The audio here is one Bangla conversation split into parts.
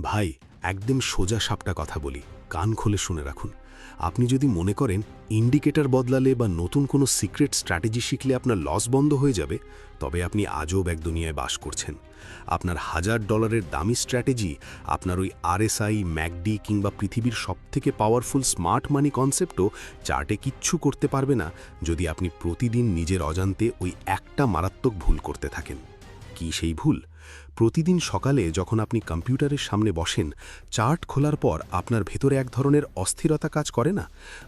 ভাই, একদম সোজা সাপটা কথা বলি, কান খুলে শুনে রাখুন। আপনি যদি মনে করেন ইন্ডিকেটর বদলালে বা নতুন কোনো সিক্রেট স্ট্র্যাটেজি শিখলে আপনার লস বন্ধ হয়ে যাবে, তবে আপনি আজব এক দুনিয়ায় বাস করছেন। আপনার $1000 দামি স্ট্র্যাটেজি আপনার ওই আরএসআই, ম্যাকডি কিংবা পৃথিবীর সবথেকে পাওয়ারফুল স্মার্ট মানি কনসেপ্টও চার্টে কিচ্ছু করতে পারবে না যদি আপনি প্রতিদিন নিজের অজান্তে ওই একটা মারাত্মক ভুল করতে থাকেন। কি সেই ভুল? প্রতিদিন সকালে যখন আপনি কম্পিউটারের সামনে বসেন, চার্ট খোলার পর আপনার ভেতরে এক ধরনের অস্থিরতা কাজ করে না?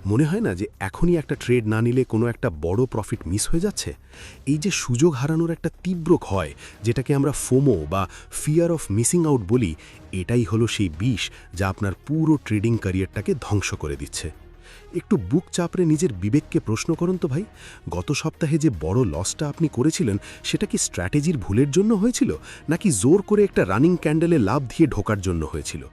মনে হয় না যে এখনই একটা ট্রেড না নিলে কোনো একটা বড় প্রফিট মিস হয়ে যাচ্ছে? এই যে সুযোগ হারানোর একটা তীব্র ভয়, যেটাকে আমরা ফোমো বা ফিয়ার অফ মিসিং আউট বলি, এটাই হলো সেই বিষ যা আপনার পুরো ট্রেডিং ক্যারিয়ারটাকে ধ্বংস করে দিচ্ছে। একটু বুক চাপড়ে নিজের বিবেককে প্রশ্ন করুন তো ভাই, গত সপ্তাহে যে বড় লসটা আপনি করেছিলেন সেটা কি স্ট্র্যাটেজির ভুলের জন্য হয়েছিল, নাকি জোর করে একটা রানিং ক্যান্ডেলে লাভ দিয়ে ঢোকার জন্য হয়েছিল?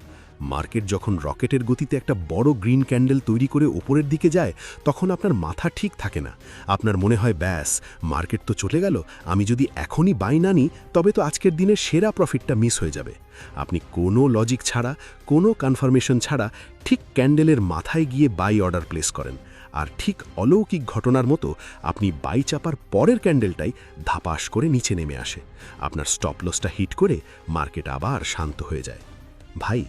মার্কেট যখন রকেটের গতিতে একটা বড় গ্রিন ক্যান্ডেল তৈরি করে ওপরের দিকে যায়, তখন আপনার মাথা ঠিক থাকে না। আপনার মনে হয়, ব্যাস, মার্কেট তো চলে গেল, আমি যদি এখনই বাই না নিই তবে তো আজকের দিনের সেরা প্রফিটটা মিস হয়ে যাবে। আপনি কোনো লজিক ছাড়া, কোনো কনফার্মেশন ছাড়া ঠিক ক্যান্ডেলের মাথায় গিয়ে বাই অর্ডার প্লেস করেন, আর ঠিক অলৌকিক ঘটনার মতো আপনি বাই চাপার পরের ক্যান্ডেলটাই ধাপাস করে নিচে নেমে আসে। আপনার স্টপ লসটা হিট করে মার্কেট আবার শান্ত হয়ে যায়। ভাই,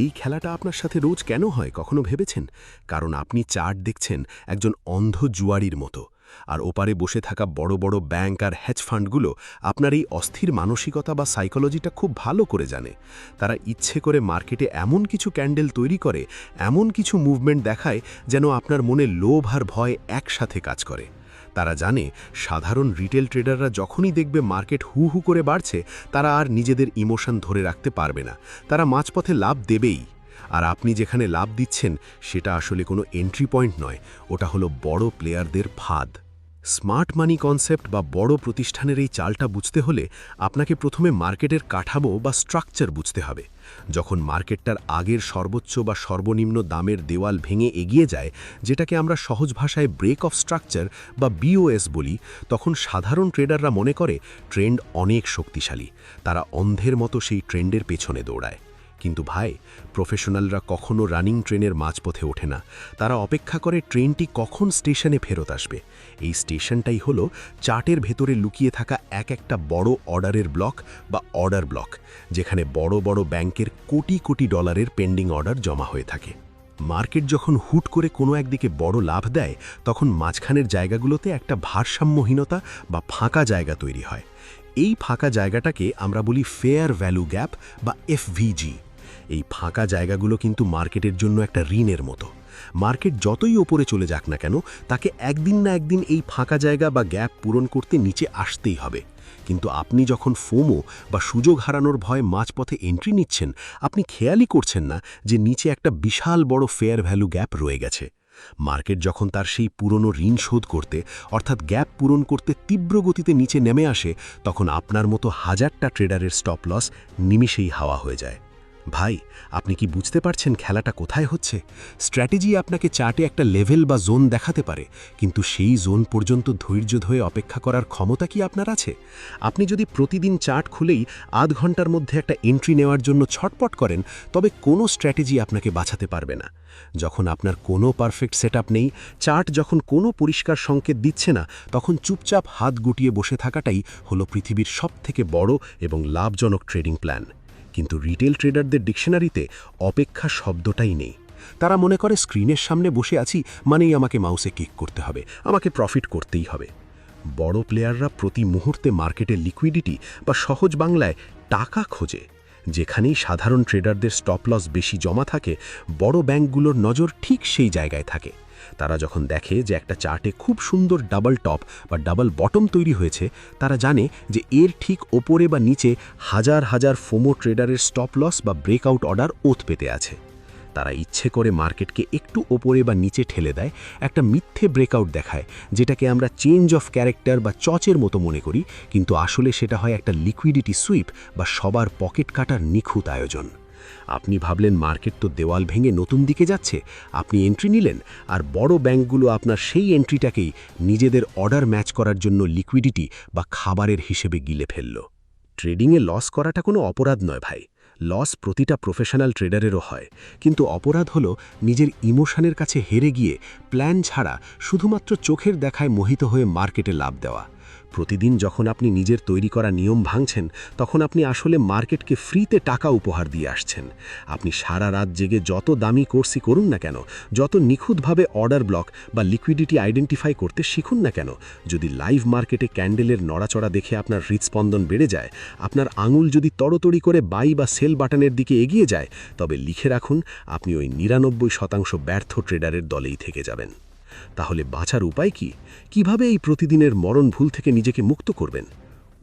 এই খেলাটা আপনার সাথে রোজ কেন হয় কখনো ভেবেছেন? কারণ আপনি চার্ট দেখছেন একজন অন্ধ জুয়ারির মতো, আর ওপারে বসে থাকা বড় বড় ব্যাংক আর হেজ ফান্ডগুলো আপনার এই অস্থির মানসিকতা বা সাইকোলজিটা খুব ভালো করে জানে। তারা ইচ্ছে করে মার্কেটে এমন কিছু ক্যান্ডেল তৈরি করে, এমন কিছু মুভমেন্ট দেখায় যেন আপনার মনে লোভ আর ভয় একসাথে কাজ করে। তারা জানে সাধারণ রিটেল ট্রেডাররা যখনই দেখবে মার্কেট হু হু করে বাড়ছে, তারা আর নিজেদের ইমোশন ধরে রাখতে পারবে না, তারা মাঝপথে লাভ দেবেই। আর আপনি যেখানে লাভ দিচ্ছেন সেটা আসলে কোনো এন্ট্রি পয়েন্ট নয়, ওটা হলো বড় প্লেয়ারদের ফাঁদ। স্মার্ট মানি কনসেপ্ট বা বড় প্রতিষ্ঠানের এই চালটা বুঝতে হলে আপনাকে প্রথমে মার্কেটের কাঠামো বা স্ট্রাকচার বুঝতে হবে। যখন মার্কেটটার আগের সর্বোচ্চ বা সর্বনিম্ন দামের দেওয়াল ভেঙে এগিয়ে যায়, যেটাকে আমরা সহজ ভাষায় ব্রেক অফ স্ট্রাকচার বা বিওএস বলি, তখন সাধারণ ট্রেডাররা মনে করে ট্রেন্ড অনেক শক্তিশালী, তারা অন্ধের মতো সেই ট্রেন্ডের পেছনে দৌড়ায়। কিন্তু ভাই, প্রফেশনালরা কখনো রানিং ট্রেনের মাঝপথে ওঠে না, তারা অপেক্ষা করে ট্রেনটি কখন স্টেশনে ফেরত আসবে। এই স্টেশনটাই হলো চার্টের ভেতরে লুকিয়ে থাকা এক একটা বড় অর্ডারের ব্লক বা অর্ডার ব্লক, যেখানে বড় বড় ব্যাংকের কোটি কোটি ডলারের পেন্ডিং অর্ডার জমা হয়ে থাকে। মার্কেট যখন হুট করে কোনো একদিকে বড় লাভ দেয়, তখন মাঝখানের জায়গাগুলোতে একটা ভারসাম্যহীনতা বা ফাঁকা জায়গা তৈরি হয়। এই ফাঁকা জায়গাটাকে আমরা বলি ফেয়ার ভ্যালু গ্যাপ বা এফভিজি। এই ফাঁকা জায়গাগুলো কিন্তু মার্কেটের জন্য একটা ঋণের মতো। মার্কেট যতই ওপরে চলে যাক না কেন, তাকে একদিন না একদিন এই ফাঁকা জায়গা বা গ্যাপ পূরণ করতে নিচে আসতেই হবে। কিন্তু আপনি যখন ফোমো বা সুযোগ হারানোর ভয়ে মাঝপথে এন্ট্রি নিচ্ছেন, আপনি খেয়ালই করছেন না যে নিচে একটা বিশাল বড় ফেয়ার ভ্যালু গ্যাপ রয়ে গেছে। মার্কেট যখন তার সেই পুরনো ঋণ শোধ করতে, অর্থাৎ গ্যাপ পূরণ করতে তীব্র গতিতে নিচে নেমে আসে, তখন আপনার মতো হাজারটা ট্রেডারের স্টপ লস নিমিষেই হাওয়া হয়ে যায়। ভাই, আপনি কি বুঝতে পারছেন খেলাটা কোথায় হচ্ছে? স্ট্র্যাটেজি আপনাকে চার্টে একটা লেভেল বা জোন দেখাতে পারে, কিন্তু সেই জোন পর্যন্ত ধৈর্য ধরে অপেক্ষা করার ক্ষমতা কি আপনার আছে? আপনি যদি প্রতিদিন চার্ট খুলেই আধ ঘন্টার মধ্যে একটা এন্ট্রি নেওয়ার জন্য ছটপট করেন, তবে কোনো স্ট্র্যাটেজি আপনাকে বাঁচাতে পারবে না। যখন আপনার কোনো পারফেক্ট সেটআপ নেই, চার্ট যখন কোনো পরিষ্কার সংকেত দিচ্ছে না, তখন চুপচাপ হাত গুটিয়ে বসে থাকাটাই হলো পৃথিবীর সবথেকে বড় এবং লাভজনক ট্রেডিং প্ল্যান। কিন্তু রিটেল ট্রেডারদের ডিকশনারিতে অপেক্ষা শব্দটাই নেই। তারা মনে করে স্ক্রিনের সামনে বসে আছি মানেই আমাকে মাউসে ক্লিক করতে হবে, আমাকে প্রফিট করতেই হবে। বড় প্লেয়াররা প্রতি মুহূর্তে মার্কেটের লিকুইডিটি বা সহজ বাংলায় টাকা খোঁজে। যেখানেই সাধারণ ট্রেডারদের স্টপ লস বেশি জমা থাকে, বড় ব্যাংকগুলোর নজর ঠিক সেই জায়গায় থাকে। তারা যখন দেখে যে একটা চার্টে খুব সুন্দর ডাবল টপ বা ডাবল বটম তৈরি হয়েছে, তারা জানে যে এর ঠিক ওপরে বা নিচে হাজার হাজার ফোমো ট্রেডারের স্টপ লস বা ব্রেকআউট অর্ডার ওত পেতে আছে। তারা ইচ্ছে করে মার্কেটকে একটু ওপরে বা নিচে ঠেলে দেয়, একটা মিথ্যে ব্রেকআউট দেখায়, যেটাকে আমরা চেঞ্জ অফ ক্যারেক্টার বা চচের মতো মনে করি, কিন্তু আসলে সেটা হয় একটা লিকুইডিটি সুইপ বা সবার পকেট কাটার নিখুঁত আয়োজন। আপনি ভাবলেন মার্কেট তো দেওয়াল ভেঙে নতুন দিকে যাচ্ছে, আপনি এন্ট্রি নিলেন, আর বড় ব্যাংকগুলো আপনার সেই এন্ট্রিটাকেই নিজেদের অর্ডার ম্যাচ করার জন্য লিকুইডিটি বা খাবারের হিসেবে গিলে ফেলল। ট্রেডিংয়ে লস করাটা কোনো অপরাধ নয় ভাই, লস প্রতিটা প্রফেশনাল ট্রেডারেরও হয়, কিন্তু অপরাধ হলো নিজের ইমোশনের কাছে হেরে গিয়ে প্ল্যান ছাড়া শুধুমাত্র চোখের দেখায় মোহিত হয়ে মার্কেটে লাভ দেওয়া। প্রতিদিন যখন আপনি নিজের তৈরি করা নিয়ম ভাঙছেন, তখন আপনি আসলে মার্কেটকে ফ্রিতে টাকা উপহার দিয়ে আসছেন। আপনি সারা রাত জেগে যত দামি কোর্সই করুন না কেন, যত নিখুঁতভাবে অর্ডার ব্লক বা লিকুইডিটি আইডেন্টিফাই করতে শিখুন না কেন, যদি লাইভ মার্কেটে ক্যান্ডেলের নড়াচড়া দেখে আপনার হৃৎস্পন্দন বেড়ে যায়, আপনার আঙুল যদি তড়তড়ি করে বাই বা সেল বাটনের দিকে এগিয়ে যায়, তবে লিখে রাখুন আপনি ওই ৯৯% ব্যর্থ ট্রেডারের দলেই থেকে যাবেন। তাহলে বাঁচার উপায় কি? কিভাবে এই প্রতিদিনের মরণ ভুল থেকে নিজেকে মুক্ত করবেন?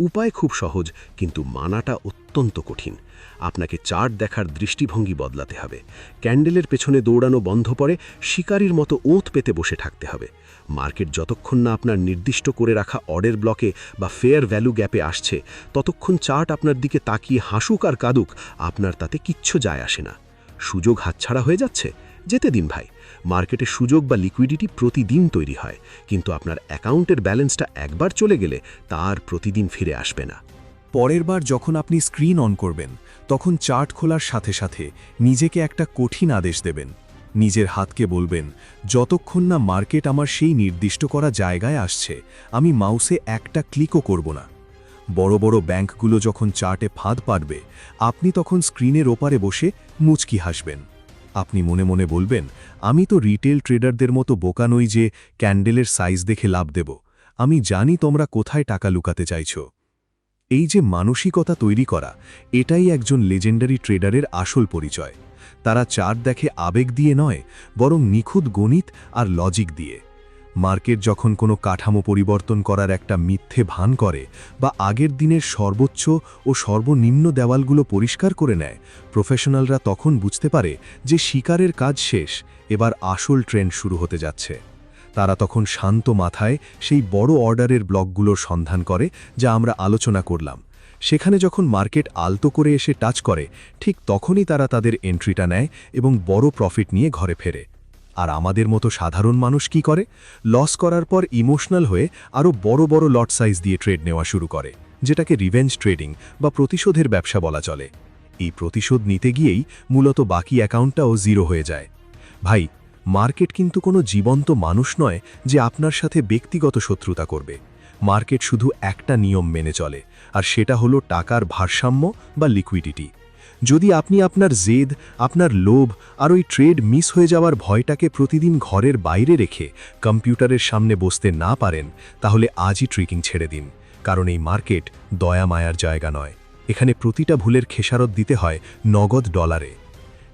উপায় খুব সহজ, কিন্তু মানাটা অত্যন্ত কঠিন। আপনাকে চার্ট দেখার দৃষ্টিভঙ্গি বদলাতে হবে। ক্যান্ডেলের পেছনে দৌড়ানো বন্ধ করে শিকারীর মতো ওঁত পেতে বসে থাকতে হবে। মার্কেট যতক্ষণ না আপনার নির্দিষ্ট করে রাখা অর্ডার ব্লকে বা ফেয়ার ভ্যালু গ্যাপে আসছে, ততক্ষণ চার্ট আপনার দিকে তাকিয়ে হাসুক আর কাঁদুক, আপনার তাতে কিচ্ছু যায় আসে না। সুযোগ হাতছাড়া হয়ে যাচ্ছে? যেতে দিন ভাই। মার্কেটে সুযোগ বা লিকুইডিটি প্রতিদিন তৈরি হয়, কিন্তু আপনার অ্যাকাউন্টের ব্যালেন্সটা একবার চলে গেলে তার প্রতিদিন ফিরে আসবে না। পরের বার যখন আপনি স্ক্রিন অন করবেন, তখন চার্ট খোলার সাথে সাথে নিজেকে একটা কঠিন আদেশ দেবেন। নিজের হাতকে বলবেন, যতক্ষণ না মার্কেট আমার সেই নির্দিষ্ট করা জায়গায় আসছে, আমি মাউসে একটা ক্লিকও করব না। বড় বড় ব্যাংকগুলো যখন চার্টে ফাঁদ পারবে, আপনি তখন স্ক্রিনের ওপারে বসে মুচকি হাসবেন। আপনি মনে মনে বলবেন, আমি তো রিটেল ট্রেডারদের মতো বোকা নই যে ক্যান্ডেলের সাইজ দেখে লাভ দেব। আমি জানি তোমরা কোথায় টাকা লুকাতে চাইছো। এই যে মানসিকতা তৈরি করা, এটাই একজন লেজেন্ডারি ট্রেডারের আসল পরিচয়। তারা চার্ট দেখে আবেগ দিয়ে নয়, বরং নিখুঁত গণিত আর লজিক দিয়ে। মার্কেট যখন কোনো কাঠামো পরিবর্তন করার একটা মিথ্যে ভান করে বা আগের দিনের সর্বোচ্চ ও সর্বনিম্ন দেওয়ালগুলো পরিষ্কার করে নেয়, প্রফেশনালরা তখন বুঝতে পারে যে শিকারের কাজ শেষ, এবার আসল ট্রেন্ড শুরু হতে যাচ্ছে। তারা তখন শান্ত মাথায় সেই বড় অর্ডারের ব্লকগুলোর সন্ধান করে যা আমরা আলোচনা করলাম। সেখানে যখন মার্কেট আলতো করে এসে টাচ করে, ঠিক তখনই তারা তাদের এন্ট্রিটা নেয় এবং বড় প্রফিট নিয়ে ঘরে ফেরে। আর আমাদের মতো সাধারণ মানুষ কি করে? লস করার পর ইমোশনাল হয়ে আরও বড় বড় লট সাইজ দিয়ে ট্রেড নেওয়া শুরু করে, যেটাকে রিভেঞ্জ ট্রেডিং বা প্রতিশোধের ব্যবসা বলা চলে। এই প্রতিশোধ নিতে গিয়েই মূলত বাকি অ্যাকাউন্টটাও জিরো হয়ে যায়। ভাই, মার্কেট কিন্তু কোনো জীবন্ত মানুষ নয় যে আপনার সাথে ব্যক্তিগত শত্রুতা করবে। মার্কেট শুধু একটা নিয়ম মেনে চলে, আর সেটা হলো টাকার ভারসাম্য বা লিকুইডিটি। যদি আপনি আপনার জেদ, আপনার লোভ আর ওই ট্রেড মিস হয়ে যাওয়ার ভয়টাকে প্রতিদিন ঘরের বাইরে রেখে কম্পিউটারের সামনে বসতে না পারেন, তাহলে আজই ট্রেডিং ছেড়ে দিন। কারণ এই মার্কেট দয়া মায়ার জায়গা নয়। এখানে প্রতিটা ভুলের খেসারত দিতে হয় নগদ ডলারে।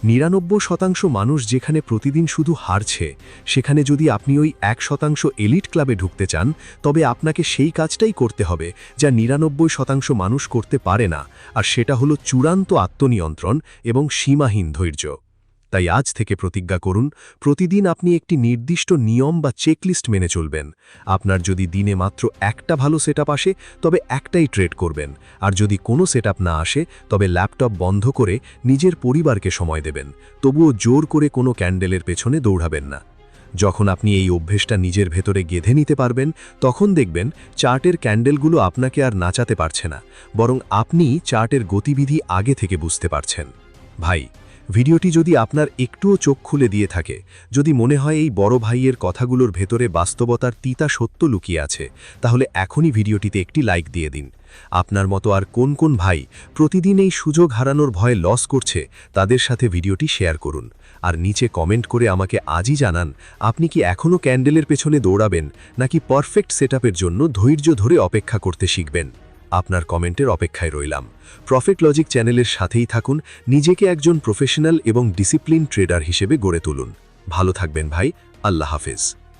৯৯% মানুষ যেখানে প্রতিদিন শুধু হারছে, সেখানে যদি আপনি ওই ১% এলিট ক্লাবে ঢুকতে চান, তবে আপনাকে সেই কাজটাই করতে হবে যা ৯৯% মানুষ করতে পারে না, আর সেটা হলো চূড়ান্ত আত্মনিয়ন্ত্রণ এবং সীমাহীন ধৈর্য। তাই আজ থেকে প্রতিজ্ঞা করুন, প্রতিদিন আপনি একটি নির্দিষ্ট নিয়ম বা চেকলিস্ট মেনে চলবেন। আপনার যদি দিনে মাত্র একটা ভালো সেটআপ আসে, তবে একটাই ট্রেড করবেন, আর যদি কোনো সেটআপ না আসে, তবে ল্যাপটপ বন্ধ করে নিজের পরিবারকে সময় দেবেন। তবুও জোর করে কোনো ক্যান্ডেলের পেছনে দৌড়াবেন না। যখন আপনি এই অভ্যেসটা নিজের ভেতরে গেঁথে নিতে পারবেন, তখন দেখবেন চার্টের ক্যান্ডেলগুলো আপনাকে আর নাচাতে পারছে না, বরং আপনি চার্টের গতিবিধি আগে থেকে বুঝতে পারছেন। ভাই, ভিডিওটি যদি আপনার একটুও চোখ খুলে দিয়ে থাকে, যদি মনে হয় এই বড় ভাইয়ের কথাগুলোর ভেতরে বাস্তবতার তিতা সত্য লুকিয়ে আছে, তাহলে এখনই ভিডিওটিতে একটি লাইক দিয়ে দিন। আপনার মতো আর কোন কোন ভাই প্রতিদিন এই সুযোগ হারানোর ভয়ে লস করছে, তাদের সাথে ভিডিওটি শেয়ার করুন। আর নিচে কমেন্ট করে আমাকে আজই জানান, আপনি কি এখনও ক্যান্ডেলের পেছনে দৌড়াবেন, নাকি পারফেক্ট সেটআপের জন্য ধৈর্য ধরে অপেক্ষা করতে শিখবেন? আপনার কমেন্টের অপেক্ষায় রইলাম। প্রফিট লজিক চ্যানেলের সাথেই থাকুন, নিজেকে একজন প্রফেশনাল এবং ডিসিপ্লিন ট্রেডার হিসেবে গড়ে তুলুন। ভালো থাকবেন ভাই, আল্লাহ হাফেজ।